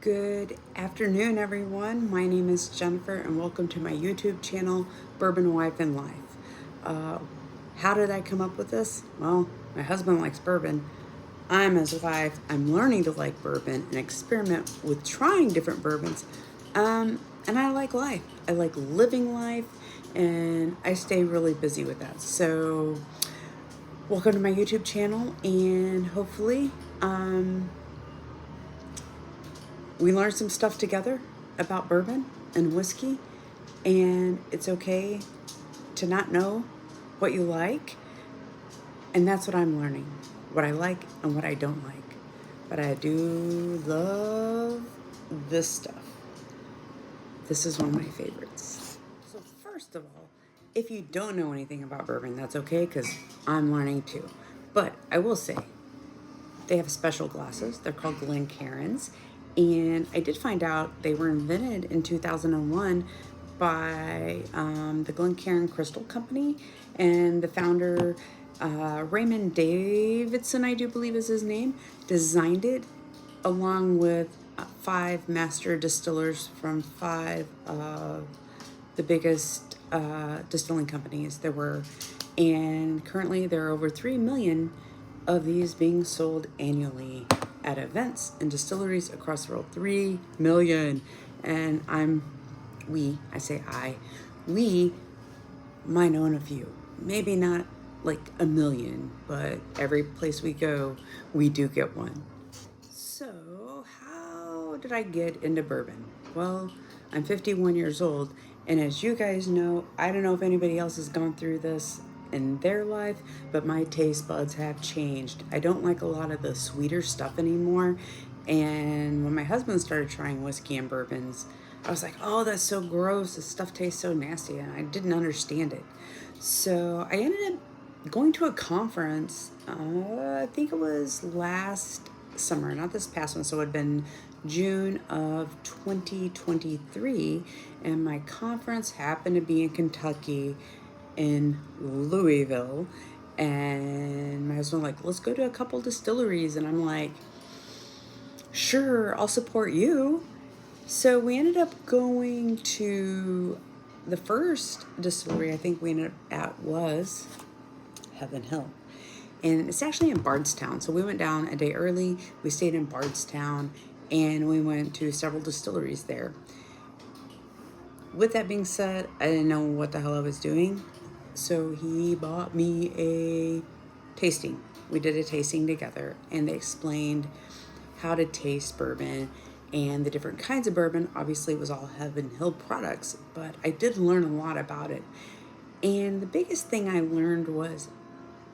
Good afternoon, everyone. My name is Jennifer, and welcome to my YouTube channel, Bourbon Wife and Life. Uh, how did I come up with this? Well, my husband likes bourbon. I'm his wife. I'm learning to like bourbon and experiment with trying different bourbons. And I like life. I like living life, and I stay really busy with that. So, welcome to my YouTube channel, and hopefully, we learned some stuff together about bourbon and whiskey, and it's okay to not know what you like, and that's what I'm learning, what I like and what I don't like. But I do love this stuff. This is one of my favorites. So first of all, if you don't know anything about bourbon, that's okay, because I'm learning too. But I will say, they have special glasses. They're called Glencairns. And I did find out they were invented in 2001 by the Glencairn Crystal Company. And the founder, Raymond Davidson, I do believe is his name, designed it along with 5 master distillers from 5 of the biggest distilling companies there were. And currently there are over 3 million of these being sold annually at events and distilleries across the world. 3 million. And we might own a few. Maybe not like a million, but every place we go, we do get one. So, how did I get into bourbon? Well, I'm 51 years old, and as you guys know, I don't know if anybody else has gone through this in their life, but my taste buds have changed. I don't like a lot of the sweeter stuff anymore. And when my husband started trying whiskey and bourbons, I was like, oh, that's so gross. This stuff tastes so nasty. And I didn't understand it. So I ended up going to a conference. I think it was last summer, not this past one. So it had been June of 2023. And my conference happened to be in Kentucky, in Louisville. And my husband was like, let's go to a couple distilleries. And I'm like, sure, I'll support you. So we ended up going to the first distillery I think we ended up at was Heaven Hill. And it's actually in Bardstown. So we went down a day early. We stayed in Bardstown, and we went to several distilleries there. With that being said, I didn't know what the hell I was doing. So he bought me a tasting. We did a tasting together, and they explained how to taste bourbon and the different kinds of bourbon. Obviously, it was all Heaven Hill products, but I did learn a lot about it. And the biggest thing I learned was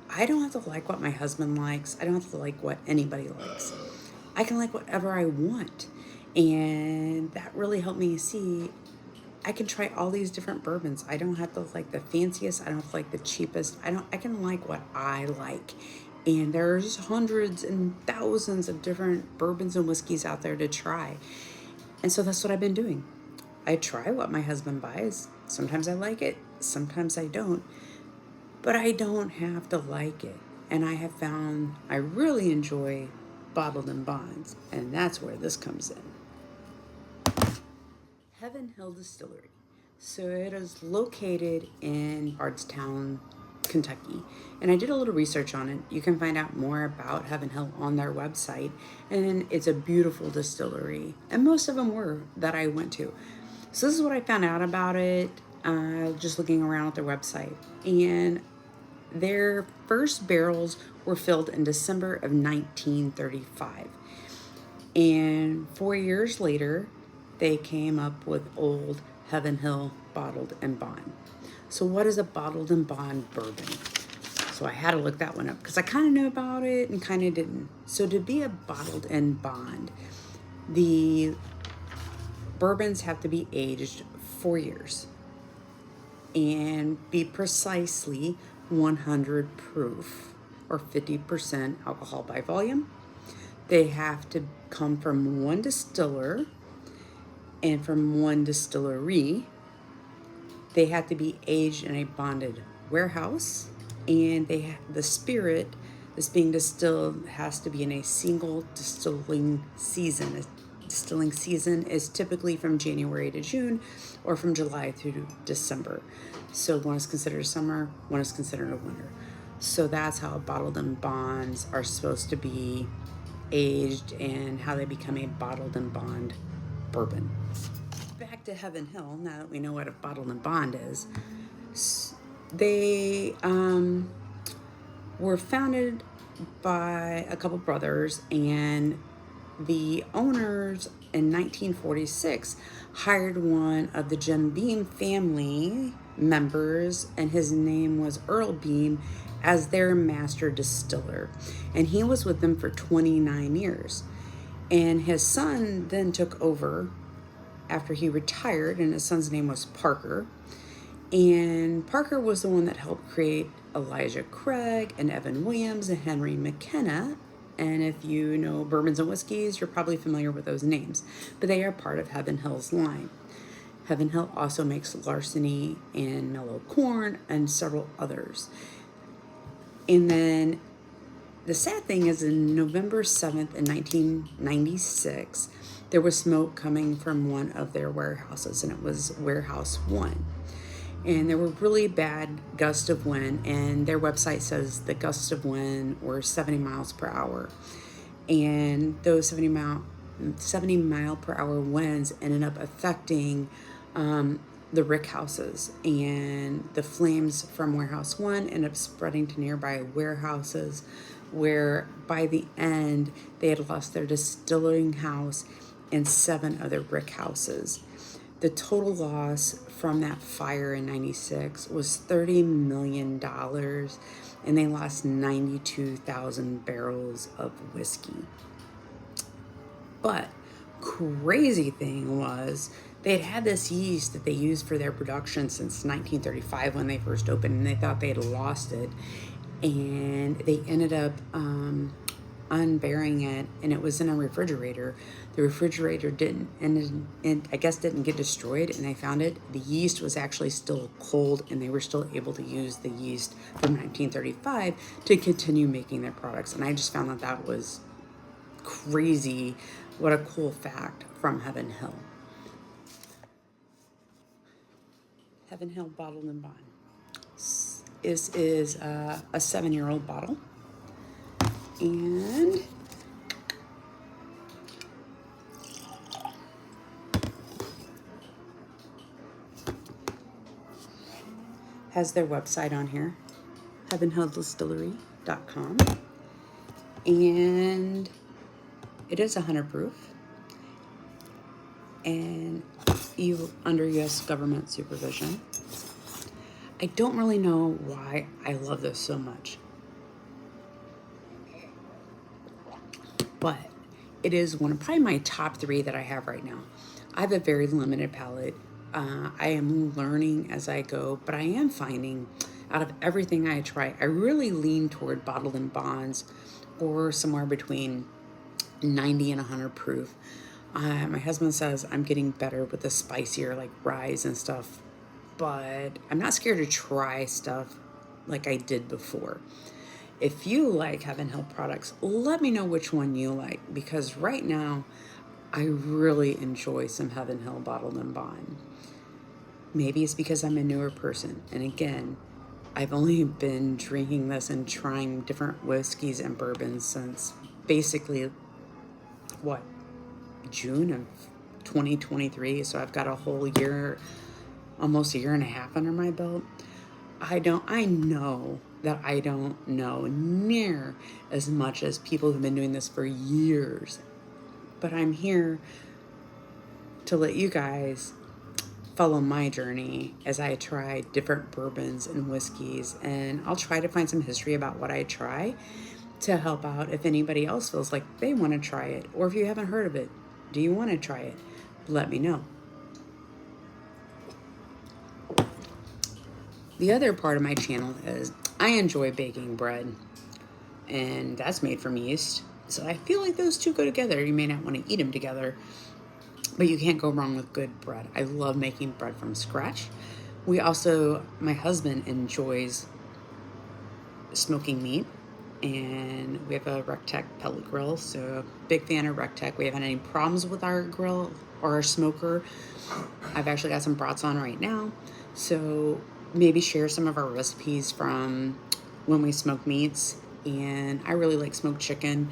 I don't have to like what my husband likes. I don't have to like what anybody likes. I can like whatever I want. And that really helped me see I can try all these different bourbons. I don't have to like the fanciest. I don't have to like the cheapest. I can like what I like. And there's hundreds and thousands of different bourbons and whiskeys out there to try. And so that's what I've been doing. I try what my husband buys. Sometimes I like it. Sometimes I don't. But I don't have to like it. And I have found I really enjoy bottled and bonds. And that's where this comes in. Heaven Hill Distillery. So it is located in Bardstown, Kentucky. And I did a little research on it. You can find out more about Heaven Hill on their website. And it's a beautiful distillery. And most of them were that I went to. So this is what I found out about it, just looking around at their website. And their first barrels were filled in December of 1935. And 4 years later, they came up with Old Heaven Hill Bottled and Bond. So what is a bottled and bond bourbon? So I had to look that one up because I kind of knew about it and kind of didn't. So to be a bottled and bond, the bourbons have to be aged 4 years and be precisely 100 proof or 50% alcohol by volume. They have to come from one distiller and from one distillery. They have to be aged in a bonded warehouse, and the spirit that's being distilled has to be in a single distilling season. distilling season is typically from January to June or from July through December. So one is considered summer, one is considered a winter. So that's how bottled in bonds are supposed to be aged and how they become a bottled in bond bourbon. Back to Heaven Hill, now that we know what a bottled in bond is. They were founded by a couple brothers, and the owners in 1946 hired one of the Jim Beam family members, and his name was Earl Beam, as their master distiller. And he was with them for 29 years. And his son then took over after he retired, and his son's name was Parker. And Parker was the one that helped create Elijah Craig and Evan Williams and Henry McKenna. And if you know bourbons and whiskeys, you're probably familiar with those names. But they are part of Heaven Hill's line. Heaven Hill also makes Larceny and Mellow Corn and several others. And then the sad thing is, in November 7th in 1996, there was smoke coming from one of their warehouses, and it was Warehouse 1. And there were really bad gusts of wind, and their website says the gusts of wind were 70 miles per hour. And those 70 mile per hour winds ended up affecting the rick houses, and the flames from Warehouse 1 ended up spreading to nearby warehouses, where by the end they had lost their distilling house and 7 other brick houses. The total loss from that fire in 96 was $30 million, and they lost 92,000 barrels of whiskey. But crazy thing was, they had this yeast that they used for their production since 1935 when they first opened, and they thought they had lost it. And they ended up unburying it, and it was in a refrigerator. The refrigerator didn't get destroyed, and they found it. The yeast was actually still cold, and they were still able to use the yeast from 1935 to continue making their products. And I just found that was crazy. What a cool fact from Heaven Hill. Heaven Hill Bottled in Bond. This is a 7-year-old bottle, and has their website on here, heavenhilldistillery.com, and it is 100 proof and under U.S. government supervision. I don't really know why I love this so much, but it is one of probably my top 3 that I have right now. I have a very limited palate. I am learning as I go, but I am finding out of everything I try, I really lean toward bottled in bonds or somewhere between 90 and 100 proof. My husband says I'm getting better with the spicier, like rye and stuff, but I'm not scared to try stuff like I did before. If you like Heaven Hill products, let me know which one you like, because right now I really enjoy some Heaven Hill Bottled in Bond. Maybe it's because I'm a newer person, and again, I've only been drinking this and trying different whiskeys and bourbons since basically June of 2023. So I've got a whole year, almost a year and a half under my belt. I know that I don't know near as much as people who've been doing this for years, but I'm here to let you guys follow my journey as I try different bourbons and whiskeys, and I'll try to find some history about what I try to help out if anybody else feels like they want to try it, or if you haven't heard of it, do you want to try it? Let me know. The other part of my channel is I enjoy baking bread, and that's made from yeast. So I feel like those two go together. You may not want to eat them together, but you can't go wrong with good bread. I love making bread from scratch. My husband enjoys smoking meat, and we have a Rectech pellet grill, so big fan of Rectech. We haven't had any problems with our grill or our smoker. I've actually got some brats on right now, so maybe share some of our recipes from when we smoke meats. And I really like smoked chicken.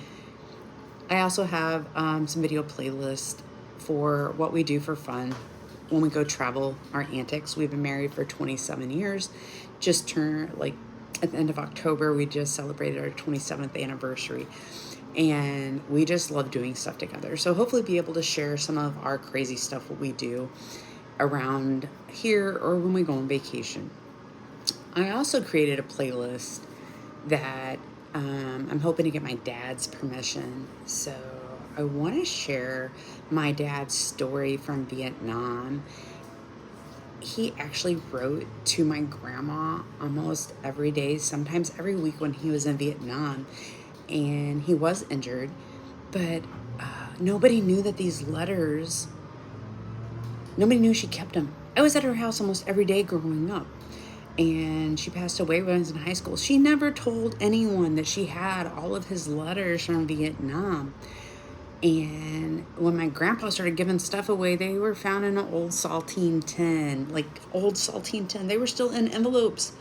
I also have some video playlists for what we do for fun when we go travel, our antics. We've been married for 27 years. Just turned, like, at the end of October, we just celebrated our 27th anniversary. And we just love doing stuff together. So hopefully be able to share some of our crazy stuff, what we do around here or when we go on vacation. I also created a playlist that I'm hoping to get my dad's permission. So I want to share my dad's story from Vietnam. He actually wrote to my grandma almost every day, sometimes every week when he was in Vietnam, and he was injured, but nobody knew that these letters, nobody knew she kept them. I was at her house almost every day growing up, and she passed away when I was in high school. She never told anyone that she had all of his letters from Vietnam. And when my grandpa started giving stuff away, they were found in an old saltine tin, like old saltine tin. They were still in envelopes,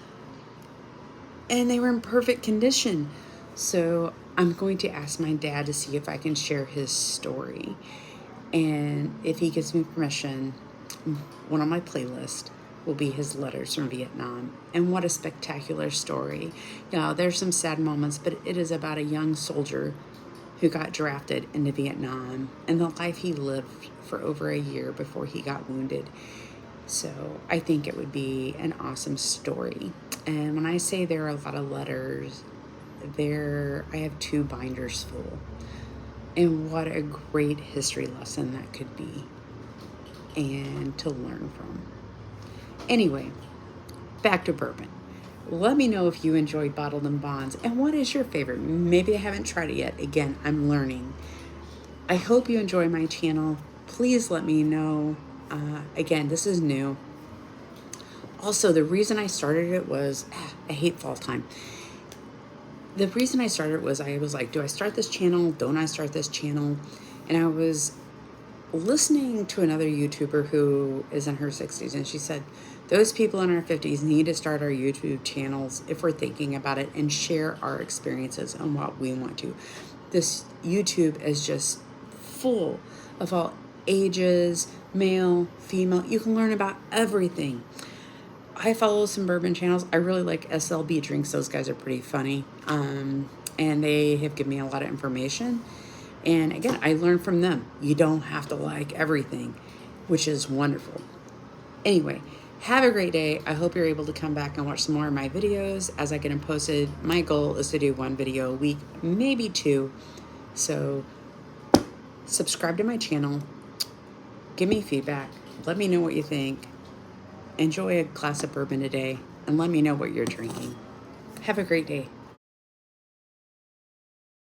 and they were in perfect condition. So I'm going to ask my dad to see if I can share his story. And if he gives me permission, one on my playlist will be his letters from Vietnam. And what a spectacular story. Yeah, there's some sad moments, but it is about a young soldier who got drafted into Vietnam and the life he lived for over a year before he got wounded. So I think it would be an awesome story. And when I say there are a lot of letters, I have 2 binders full. And what a great history lesson that could be and to learn from. Anyway, back to bourbon. Let me know if you enjoyed Bottled in Bonds and what is your favorite. Maybe I haven't tried it yet. Again, I'm learning. I hope you enjoy my channel. Please let me know. Again, this is new. Also, the reason I started it was, I hate fall time. The reason I started was I was like, do I start this channel? Don't I start this channel? And I was listening to another YouTuber who is in her 60s, and she said, those people in our 50s need to start our YouTube channels if we're thinking about it and share our experiences and what we want to. This YouTube is just full of all ages, male, female. You can learn about everything. I follow some bourbon channels. I really like SLB Drinks. Those guys are pretty funny. And they have given me a lot of information. And again, I learned from them. You don't have to like everything, which is wonderful. Anyway, have a great day. I hope you're able to come back and watch some more of my videos as I get them posted. My goal is to do 1 video a week, maybe 2. So subscribe to my channel. Give me feedback. Let me know what you think. Enjoy a glass of bourbon today and let me know what you're drinking. Have a great day.